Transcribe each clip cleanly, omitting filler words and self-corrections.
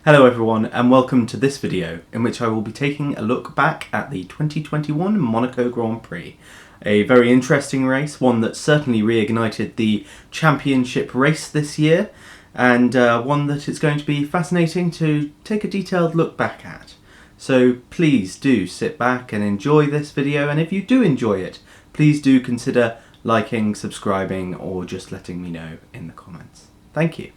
Hello everyone and welcome to this video in which I will be taking a look back at the 2021 Monaco Grand Prix. A very interesting race, one that certainly reignited the championship race this year, and one that it's going to be fascinating to take a detailed look back at. So please do sit back and enjoy this video, and if you do enjoy it, please do consider liking, subscribing, or just letting me know in the comments. Thank you.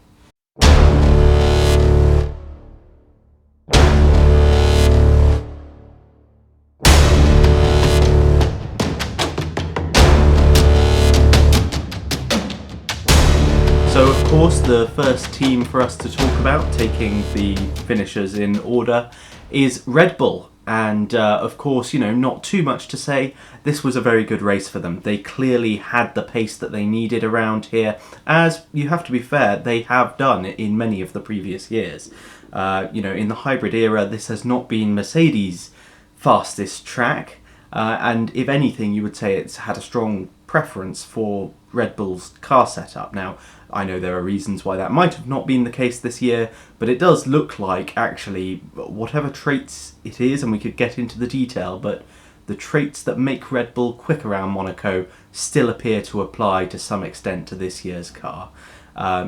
So of course the first team for us to talk about, taking the finishers in order, is Red Bull. And of course, not too much to say. This was a very good race for them. They clearly had the pace that they needed around here, as you have to be fair, they have done in many of the previous years. In the hybrid era, this has not been Mercedes' fastest track, and if anything, you would say it's had a strong preference for Red Bull's car setup. Now, I know there are reasons why that might have not been the case this year, but it does look like, actually, whatever traits it is, and we could get into the detail, but the traits that make Red Bull quick around Monaco still appear to apply to some extent to this year's car.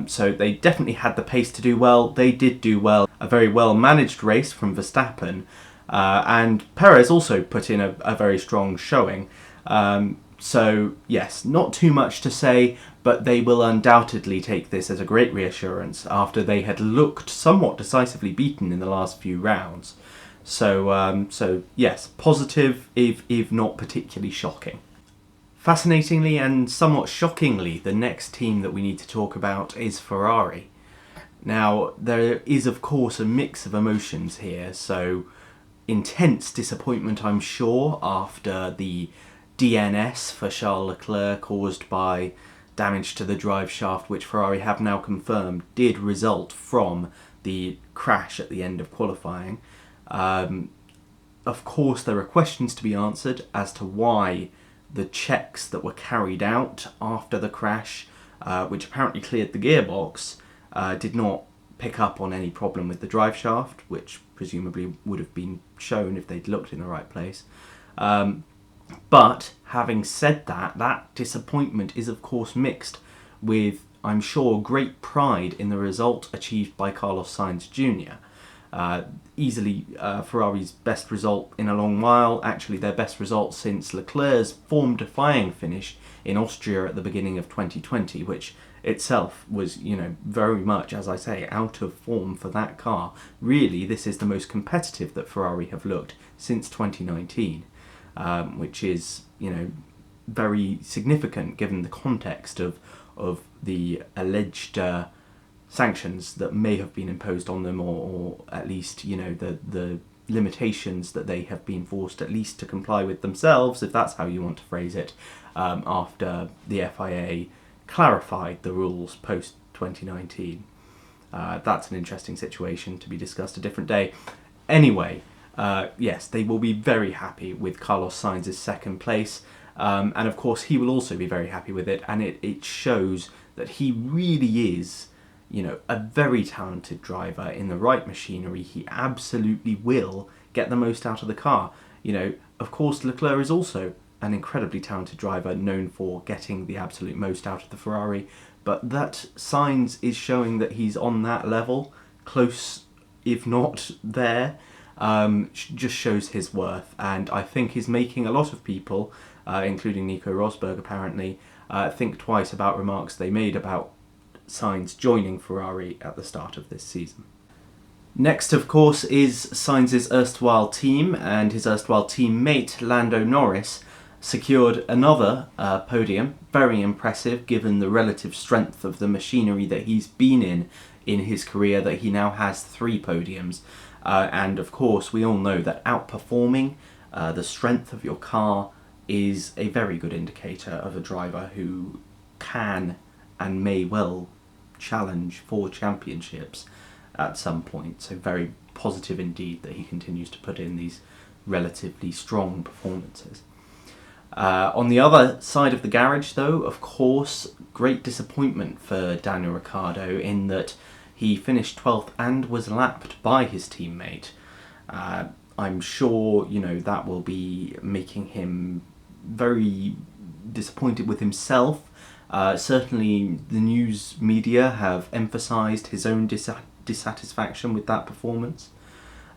So they definitely had the pace to do well. They did do well. A very well managed race from Verstappen, and Perez also put in a very strong showing. So yes, not too much to say, but they will undoubtedly take this as a great reassurance after they had looked somewhat decisively beaten in the last few rounds. So yes, positive if not particularly shocking. Fascinatingly and somewhat shockingly, the next team that we need to talk about is Ferrari. Now, there is of course a mix of emotions here, so intense disappointment, I'm sure, after the DNS for Charles Leclerc caused by damage to the drive shaft, which Ferrari have now confirmed did result from the crash at the end of qualifying. Of course, there are questions to be answered as to why the checks that were carried out after the crash, which apparently cleared the gearbox, did not pick up on any problem with the drive shaft, which presumably would have been shown if they'd looked in the right place. But having said that, that disappointment is of course mixed with, I'm sure, great pride in the result achieved by Carlos Sainz Jr. Easily Ferrari's best result in a long while, actually their best result since Leclerc's form-defying finish in Austria at the beginning of 2020, which itself was, very much, as I say, out of form for that car. Really, this is the most competitive that Ferrari have looked since 2019. Which is, very significant given the context of the alleged sanctions that may have been imposed on them, or at least, the limitations that they have been forced at least to comply with themselves, if that's how you want to phrase it, after the FIA clarified the rules post-2019. That's an interesting situation to be discussed a different day. Anyway, yes, they will be very happy with Carlos Sainz's second place, and of course he will also be very happy with it, and it shows that he really is, a very talented driver. In the right machinery, he absolutely will get the most out of the car. Of course Leclerc is also an incredibly talented driver, known for getting the absolute most out of the Ferrari, but that Sainz is showing that he's on that level, close if not there. Just shows his worth, and I think is making a lot of people, including Nico Rosberg apparently, think twice about remarks they made about Sainz joining Ferrari at the start of this season. Next, of course, is Sainz's erstwhile team, and his erstwhile teammate Lando Norris secured another podium. Very impressive given the relative strength of the machinery that he's been in his career, that he now has 3 podiums. And of course, we all know that outperforming the strength of your car is a very good indicator of a driver who can and may well challenge for championships at some point. So very positive indeed that he continues to put in these relatively strong performances. On the other side of the garage, though, of course, great disappointment for Daniel Ricciardo in that he finished 12th and was lapped by his teammate. I'm sure, that will be making him very disappointed with himself. Certainly the news media have emphasised his own dissatisfaction with that performance.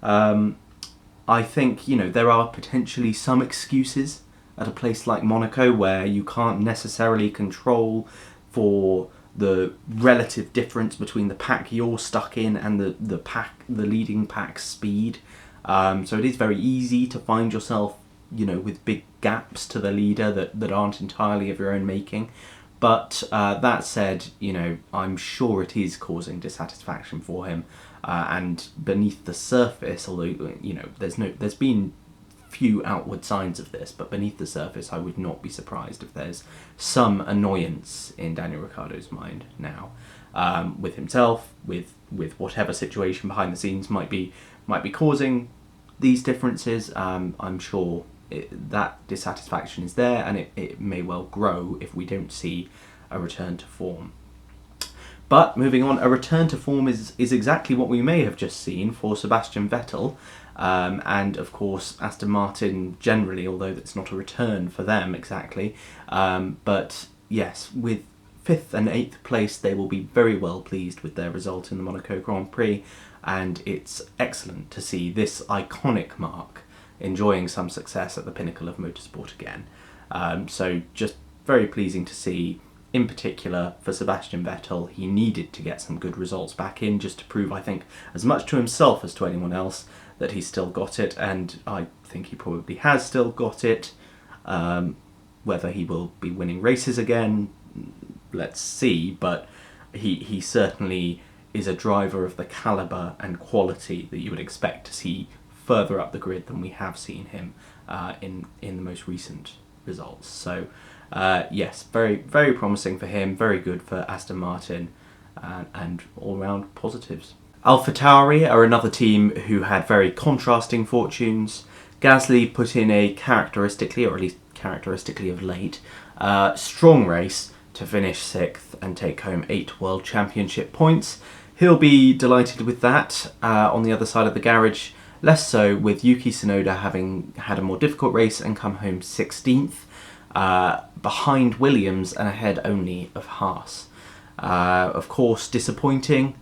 I think, there are potentially some excuses at a place like Monaco where you can't necessarily control for the relative difference between the pack you're stuck in and the leading pack's speed. So it is very easy to find yourself, with big gaps to the leader that aren't entirely of your own making. But that said, I'm sure it is causing dissatisfaction for him. And beneath the surface, although there's been few outward signs of this, but beneath the surface, I would not be surprised if there's some annoyance in Daniel Ricciardo's mind now, with himself, with whatever situation behind the scenes might be causing these differences. I'm sure that dissatisfaction is there, and it may well grow if we don't see a return to form. But moving on, a return to form is exactly what we may have just seen for Sebastian Vettel, and of course Aston Martin generally, although that's not a return for them exactly. But yes, with 5th and 8th place, they will be very well pleased with their result in the Monaco Grand Prix, and it's excellent to see this iconic marque enjoying some success at the pinnacle of motorsport again. So just very pleasing to see. In particular, for Sebastian Vettel, he needed to get some good results back in just to prove, I think, as much to himself as to anyone else that he's still got it, and I think he probably has still got it. Whether he will be winning races again, let's see, but he certainly is a driver of the calibre and quality that you would expect to see further up the grid than we have seen him in the most recent results. So yes, very, very promising for him, very good for Aston Martin, and all-round positives. AlphaTauri are another team who had very contrasting fortunes. Gasly put in a characteristically, or at least characteristically of late, strong race to finish 6th and take home 8 World Championship points. He'll be delighted with that. On the other side of the garage, less so with Yuki Tsunoda having had a more difficult race and come home 16th. Behind Williams and ahead only of Haas. Of course, disappointing.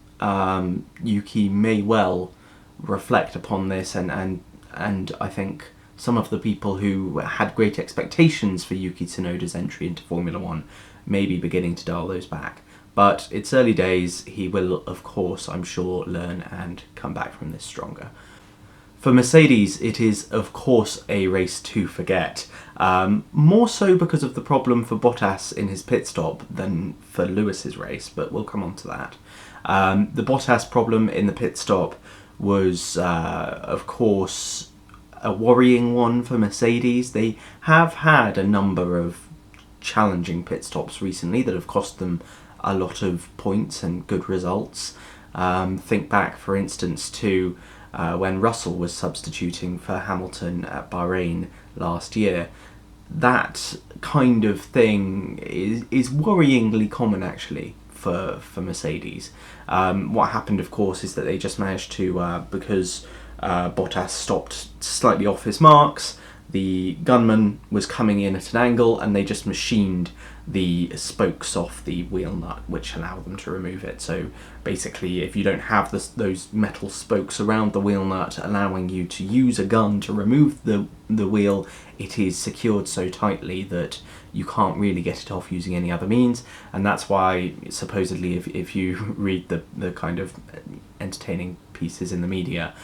Yuki may well reflect upon this, and I think some of the people who had great expectations for Yuki Tsunoda's entry into Formula One may be beginning to dial those back. But it's early days. He will, of course, I'm sure, learn and come back from this stronger. For Mercedes, it is, of course, a race to forget. More so because of the problem for Bottas in his pit stop than for Lewis's race, but we'll come on to that. The Bottas problem in the pit stop was, of course, a worrying one for Mercedes. They have had a number of challenging pit stops recently that have cost them a lot of points and good results. Think back, for instance, to when Russell was substituting for Hamilton at Bahrain last year. That kind of thing is worryingly common, actually, for Mercedes. What happened, of course, is that they just managed to, because Bottas stopped slightly off his marks, the gunman was coming in at an angle, and they just machined the spokes off the wheel nut, which allowed them to remove it. So basically, if you don't have those metal spokes around the wheel nut allowing you to use a gun to remove the wheel, it is secured so tightly that you can't really get it off using any other means. And that's why, supposedly, if you read the kind of entertaining pieces in the media,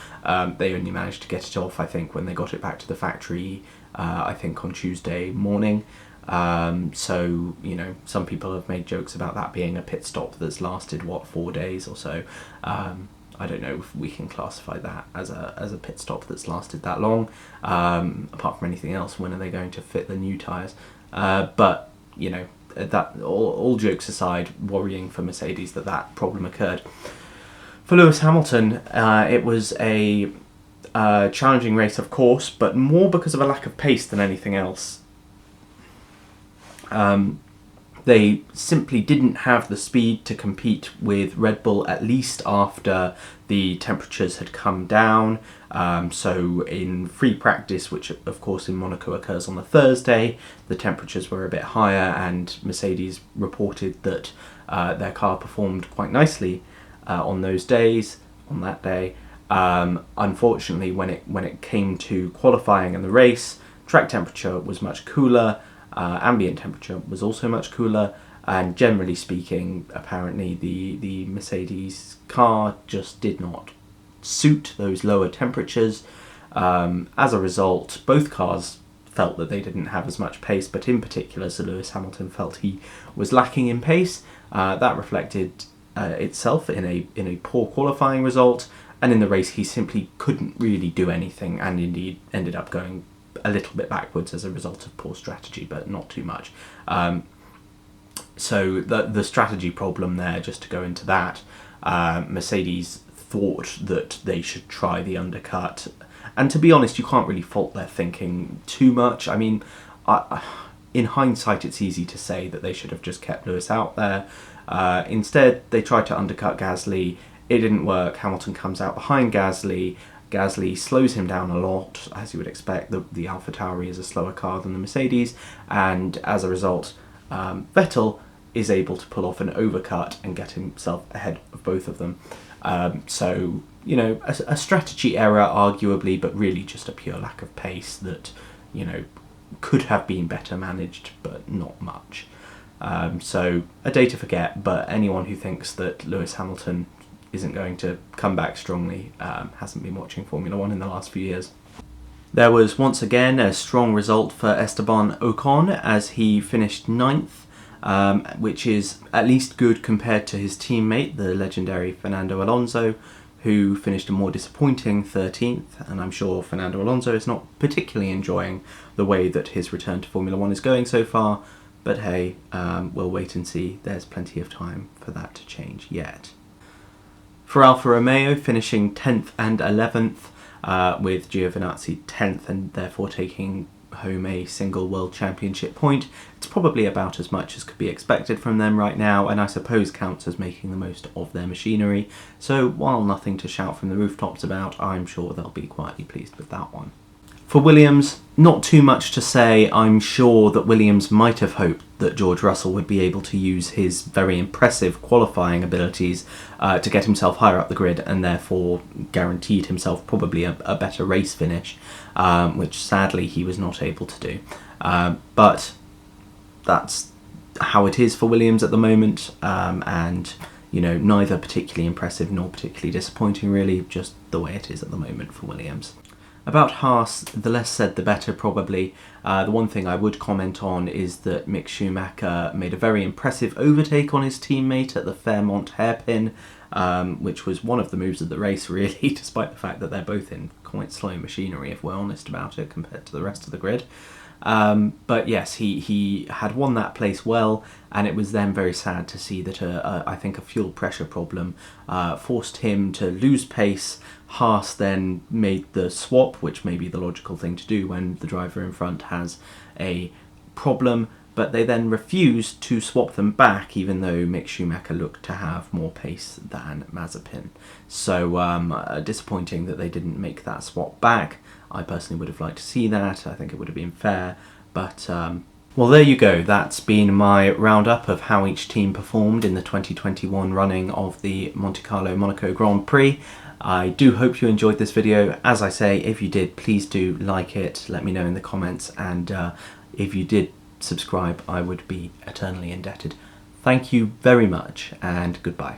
they only managed to get it off, I think, when they got it back to the factory, I think on Tuesday morning. So, some people have made jokes about that being a pit stop that's lasted, 4 days or so. I don't know if we can classify that as a pit stop that's lasted that long. Apart from anything else, when are they going to fit the new tyres? But, that all jokes aside, worrying for Mercedes that problem occurred. For Lewis Hamilton, it was a challenging race, of course, but more because of a lack of pace than anything else. The They simply didn't have the speed to compete with Red Bull, at least after the temperatures had come down. So in free practice, which of course in Monaco occurs on the Thursday, the temperatures were a bit higher, and Mercedes reported that their car performed quite nicely on that day. Unfortunately, when it came to qualifying and the race, track temperature was much cooler, ambient temperature was also much cooler, and generally speaking, apparently the Mercedes car just did not suit those lower temperatures. As a result, both cars felt that they didn't have as much pace, but in particular Sir Lewis Hamilton felt he was lacking in pace. That reflected itself in a poor qualifying result, and in the race he simply couldn't really do anything, and indeed ended up going a little bit backwards as a result of poor strategy, but not too much. So the strategy problem there, just to go into that, Mercedes thought that they should try the undercut, and to be honest, you can't really fault their thinking too much. I mean, in hindsight, it's easy to say that they should have just kept Lewis out there. Instead, they tried to undercut Gasly. It didn't work. Hamilton comes out behind Gasly. Gasly slows him down a lot, as you would expect. The AlphaTauri is a slower car than the Mercedes, and as a result, Vettel is able to pull off an overcut and get himself ahead of both of them. So, you know, a strategy error, arguably, but really just a pure lack of pace that, you know, could have been better managed, but not much. So, a day to forget, but anyone who thinks that Lewis Hamilton isn't going to come back strongly hasn't been watching Formula 1 in the last few years. There was once again a strong result for Esteban Ocon as he finished 9th, which is at least good compared to his teammate, the legendary Fernando Alonso, who finished a more disappointing 13th, and I'm sure Fernando Alonso is not particularly enjoying the way that his return to Formula 1 is going so far, but hey, we'll wait and see. There's plenty of time for that to change yet. For Alfa Romeo, finishing 10th and 11th, with Giovinazzi 10th and therefore taking home a single World Championship point. It's probably about as much as could be expected from them right now, and I suppose counts as making the most of their machinery. So while nothing to shout from the rooftops about, I'm sure they'll be quietly pleased with that one. For Williams, not too much to say. I'm sure that Williams might have hoped that George Russell would be able to use his very impressive qualifying abilities to get himself higher up the grid, and therefore guaranteed himself probably a better race finish, which sadly he was not able to do. But that's how it is for Williams at the moment, and you know, neither particularly impressive nor particularly disappointing really, just the way it is at the moment for Williams. About Haas, the less said the better probably. The one thing I would comment on is that Mick Schumacher made a very impressive overtake on his teammate at the Fairmont hairpin, which was one of the moves of the race really, despite the fact that they're both in quite slow machinery, if we're honest about it, compared to the rest of the grid. But yes, he had won that place well, and it was then very sad to see that I think a fuel pressure problem forced him to lose pace. Haas then made the swap, which may be the logical thing to do when the driver in front has a problem, but they then refused to swap them back, even though Mick Schumacher looked to have more pace than Mazepin. So disappointing that they didn't make that swap back. I personally would have liked to see that. I think it would have been fair, but well, there you go. That's been my roundup of how each team performed in the 2021 running of the Monte Carlo Monaco Grand Prix. I do hope you enjoyed this video. As I say, if you did, please do like it, let me know in the comments, and if you did subscribe, I would be eternally indebted. Thank you very much, and goodbye.